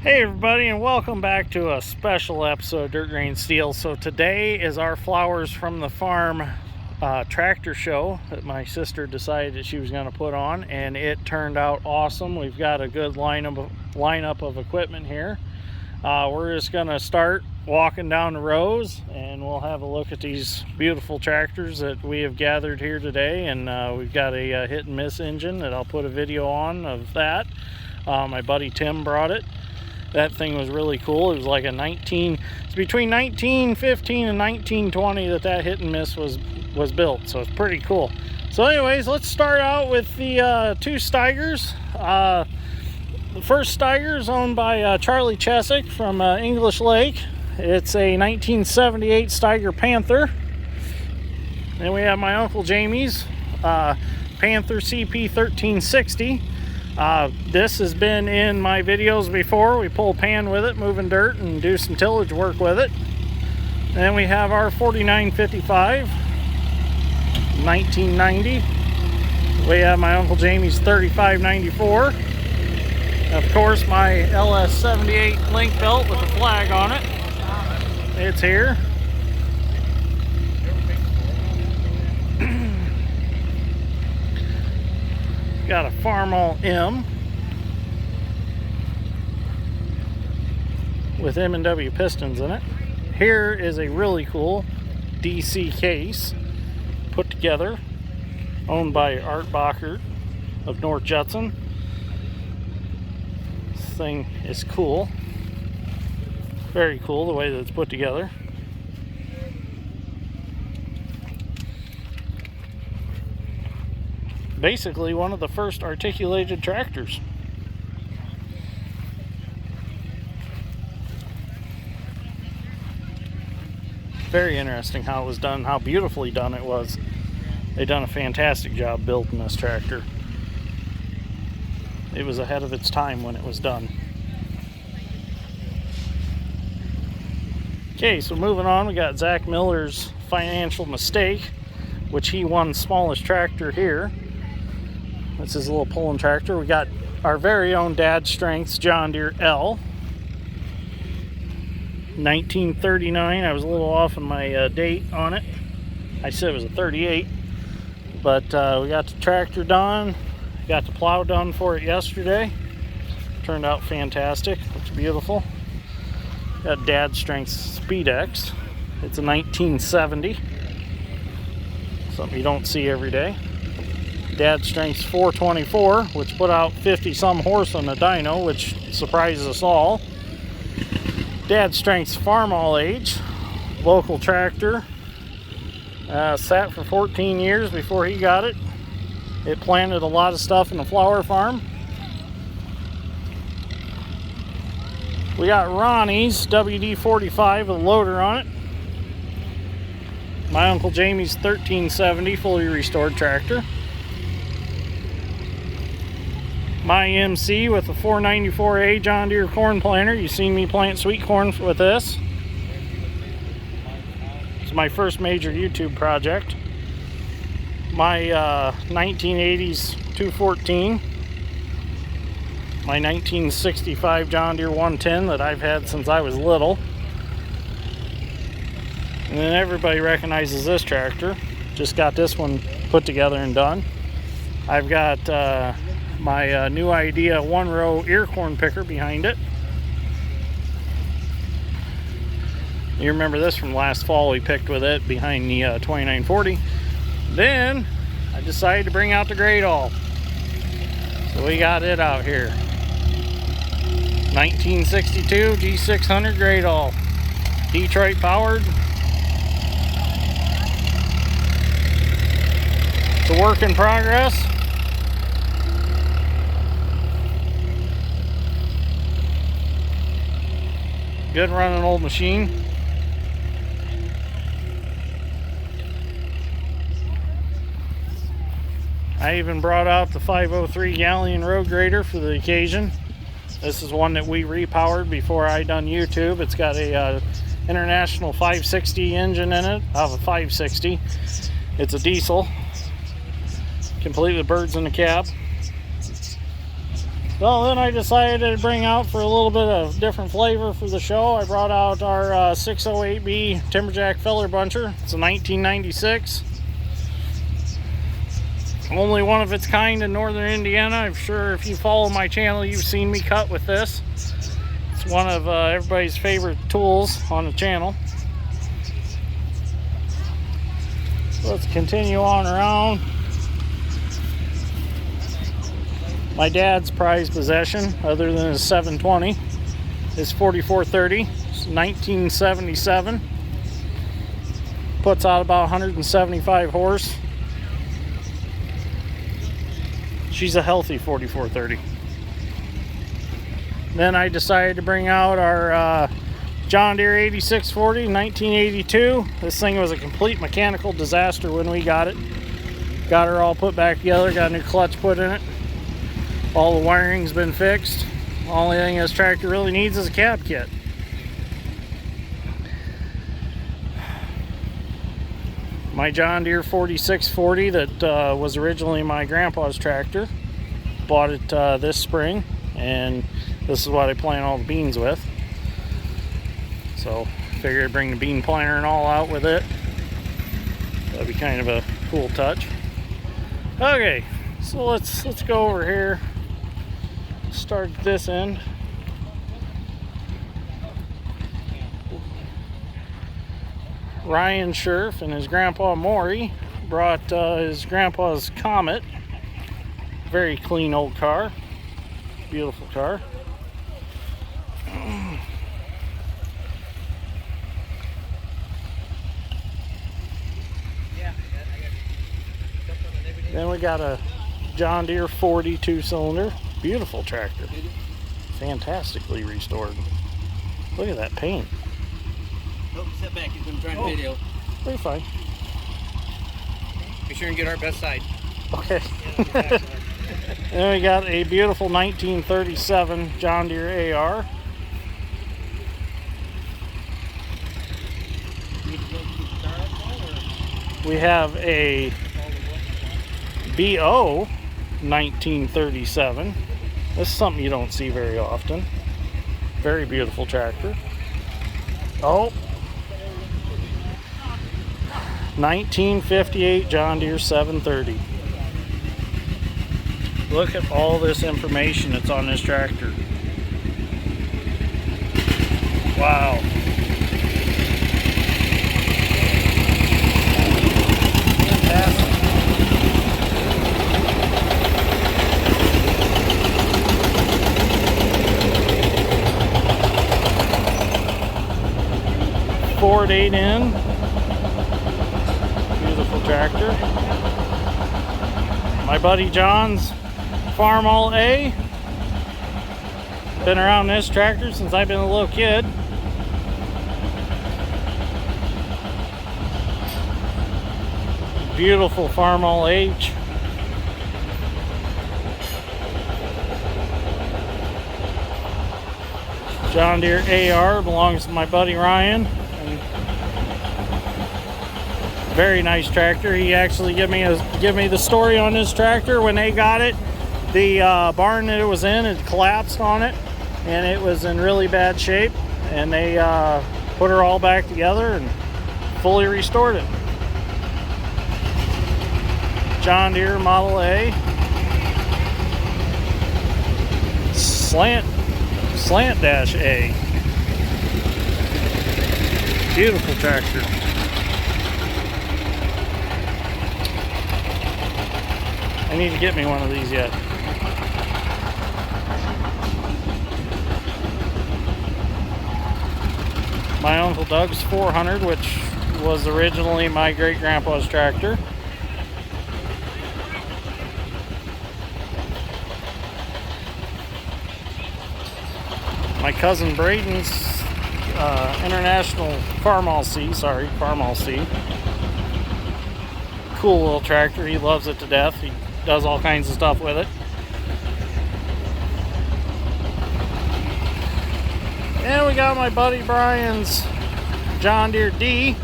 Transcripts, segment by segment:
Hey everybody, and welcome back to a special episode of Dirt Grain Steel. So today is our Flowers from the Farm tractor show that my sister decided that she was going to put on, and it turned out awesome. We've got a good lineup of equipment here. We're just going to start walking down the rows, and we'll have a look at these beautiful tractors that we have gathered here today. And we've got a hit and miss engine that I'll put a video on of that. My buddy Tim brought it. That thing was really cool. It was like it's between 1915 and 1920 that hit and miss was built, so it's pretty cool. So anyways, let's start out with the two Steigers. The first Steiger is owned by Charlie Chesick from English Lake. It's a 1978 Steiger Panther. Then we have my Uncle Jamie's Panther CP 1360. This has been in my videos before. We pull pan with it, moving dirt, and do some tillage work with it. Then we have our 4955, 1990. We have my Uncle Jamie's 3594. Of course, my LS78 link belt with the flag on it. It's here. Got a Farmall M with M&W pistons in it. Here is a really cool DC case put together, owned by Art Bockert of North Judson. This thing is cool. Very cool the way that it's put together. Basically one of the first articulated tractors. Very interesting how it was done, how beautifully done it was. They done a fantastic job building this tractor. It was ahead of its time when it was done. Okay, so moving on, we got Zach Miller's Financial Mistake, which he won smallest tractor here. This is a little pulling tractor. We got our very own Dad Strengths John Deere L. 1939. I was a little off on my date on it. I said it was a 38. But we got the tractor done. Got the plow done for it yesterday. Turned out fantastic. Looks beautiful. Got Dad Strengths Speed X. It's a 1970. Something you don't see every day. Dad Strengths 424, which put out 50-some horse on the dyno, which surprises us all. Dad Strengths Farmall Age, local tractor. Sat for 14 years before he got it. It planted a lot of stuff in the flower farm. We got Ronnie's WD-45 with a loader on it. My Uncle Jamie's 1370 fully restored tractor. My MC with a 494A John Deere corn planter. You've seen me plant sweet corn with this. It's my first major YouTube project. My 1980s 214. My 1965 John Deere 110 that I've had since I was little. And then everybody recognizes this tractor. Just got this one put together and done. I've got my new idea one-row ear corn picker behind it. You remember this from last fall. We picked with it behind the 2940. Then I decided to bring out the Great All. So we got it out here. 1962 G600 Great All. Detroit powered. It's a work in progress. Good running old machine. I even brought out the 503 Galleon road grader for the occasion. This is one that we repowered before I done YouTube. It's got a International 560 engine in it, of a 560. It's a diesel, complete with birds in the cab. So then I decided to bring out, for a little bit of different flavor for the show, I brought out our 608B Timberjack Feller Buncher. It's a 1996. Only one of its kind in northern Indiana. I'm sure if you follow my channel, you've seen me cut with this. It's one of everybody's favorite tools on the channel. So let's continue on around. My dad's prized possession, other than his 720, is 4430. It's 1977. Puts out about 175 horse. She's a healthy 4430. Then I decided to bring out our John Deere 8640, 1982. This thing was a complete mechanical disaster when we got it. Got her all put back together, got a new clutch put in it. All the wiring's been fixed. The only thing this tractor really needs is a cab kit. My John Deere 4640 that was originally my grandpa's tractor. Bought it this spring, and this is what I plant all the beans with. So figured I'd bring the bean planter and all out with it. That'd be kind of a cool touch. Okay, so let's go over here. Start at this end. Ryan Scherf and his grandpa Maury brought his grandpa's Comet. Very clean old car. Beautiful car. Then we got a John Deere 42 cylinder. Beautiful tractor. Fantastically restored. Look at that paint. Oh, step back. He's going to try to video. Pretty fine. Be sure and get our best side. Okay. Then we got a beautiful 1937 John Deere AR. We have a BO 1937. This is something you don't see very often. Very beautiful tractor. Oh, 1958 John Deere 730. Look at all this information that's on this tractor. Wow. Fantastic. Ford 8N. Beautiful tractor. My buddy John's Farm All A. Been around this tractor since I've been a little kid. Beautiful Farm All H. John Deere AR belongs to my buddy Ryan. Very nice tractor. He actually give me the story on this tractor. When they got it, the barn that it was in had collapsed on it, and it was in really bad shape. And they put her all back together and fully restored it. John Deere Model A. Slant dash A. Beautiful tractor. I need to get me one of these yet. My Uncle Doug's 400, which was originally my great-grandpa's tractor. My cousin Braden's International Farm All C. Cool little tractor. He loves it to death. He does all kinds of stuff with it. And we got my buddy Brian's John Deere D,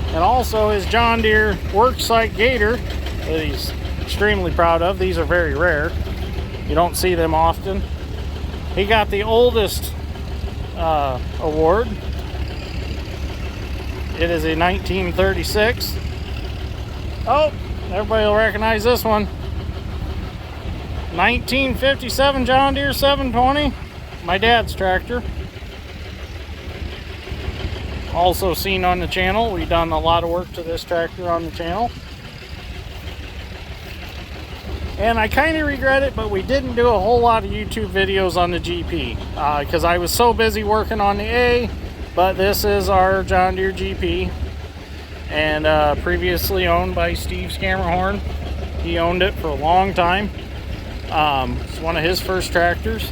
and also his John Deere Worksite Gator that he's extremely proud of. These are very rare. You don't see them often. He got the oldest award. It is a 1936. Oh, everybody will recognize this one. 1957 John Deere 720. My dad's tractor. Also seen on the channel. We've done a lot of work to this tractor on the channel. And I kind of regret it, but we didn't do a whole lot of YouTube videos on the GP because I was so busy working on the A. But this is our John Deere GP, and previously owned by Steve Scammerhorn. He owned it for a long time. It's one of his first tractors.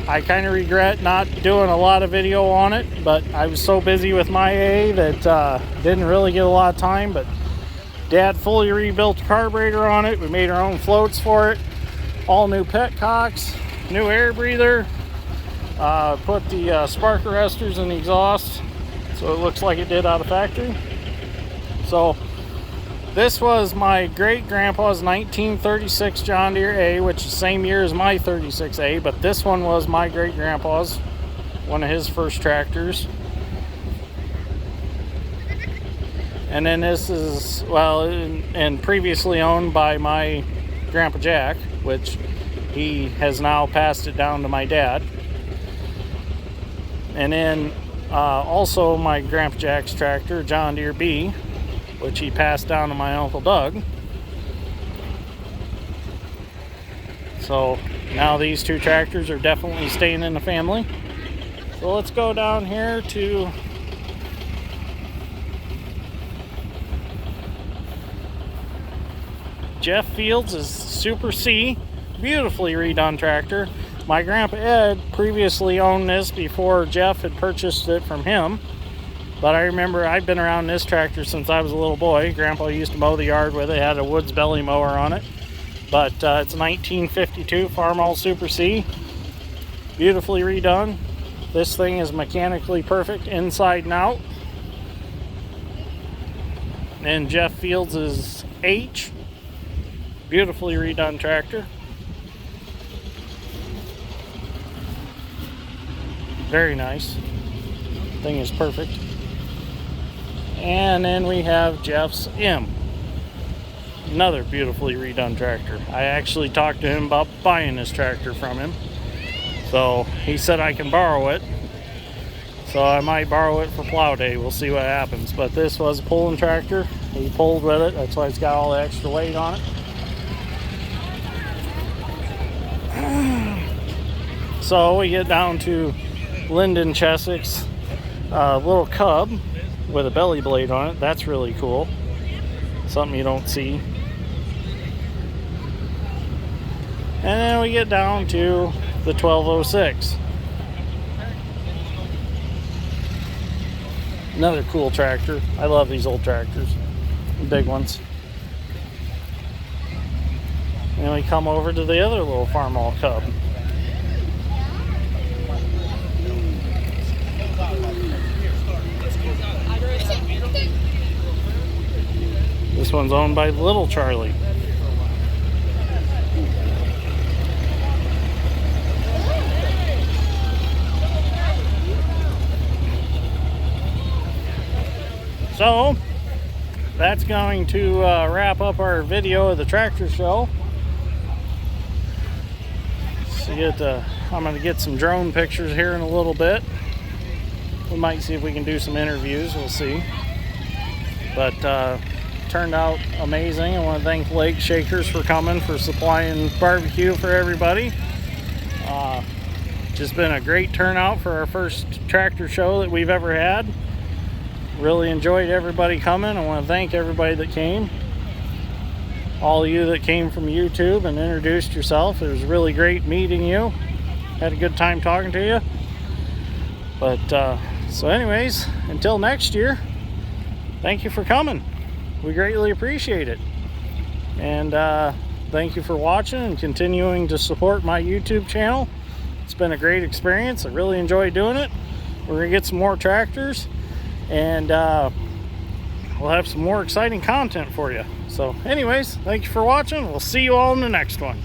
I kind of regret not doing a lot of video on it, but I was so busy with my A that didn't really get a lot of time. But Dad fully rebuilt the carburetor on it. We made our own floats for it. All new petcocks, new air breather. Put the spark arresters in the exhaust so it looks like it did out of factory. So this was my great-grandpa's 1936 John Deere A, which is the same year as my 36A, but this one was my great-grandpa's, one of his first tractors. And then this is, well, and previously owned by my Grandpa Jack, which he has now passed it down to my dad. And then also my Grandpa Jack's tractor, John Deere B, which he passed down to my Uncle Doug. So now these two tractors are definitely staying in the family. So let's go down here to Jeff Fields' Super C, beautifully redone tractor. My Grandpa Ed previously owned this before Jeff had purchased it from him. But I remember I've been around this tractor since I was a little boy. Grandpa used to mow the yard with it. It had a Woods belly mower on it. But it's a 1952 Farmall Super C. Beautifully redone. This thing is mechanically perfect inside and out. And Jeff Fields' H. Beautifully redone tractor. Very nice. Thing is perfect. And then we have Jeff's M. Another beautifully redone tractor. I actually talked to him about buying this tractor from him. So he said I can borrow it. So I might borrow it for plow day. We'll see what happens. But this was a pulling tractor. He pulled with it. That's why it's got all the extra weight on it. So we get down to Lyndon Cheswick's little Cub with a belly blade on it. That's really cool. Something you don't see. And then we get down to the 1206. Another cool tractor. I love these old tractors. The big ones. And then we come over to the other little Farmall Cub. This one's owned by Little Charlie. So that's going to wrap up our video of the tractor show. So I'm going to get some drone pictures here in a little bit. We might see if we can do some interviews. We'll see. But turned out amazing. I want to thank Lake Shakers for coming, for supplying barbecue for everybody. Just been a great turnout for our first tractor show that we've ever had. Really enjoyed everybody coming. I want to thank everybody that came. All of you that came from YouTube and introduced yourself. It was really great meeting you. Had a good time talking to you. But so anyways, until next year, thank you for coming. We greatly appreciate it. And thank you for watching and continuing to support my YouTube channel. It's been a great experience. I really enjoyed doing it. We're gonna get some more tractors, and we'll have some more exciting content for you. So anyways, thank you for watching. We'll see you all in the next one.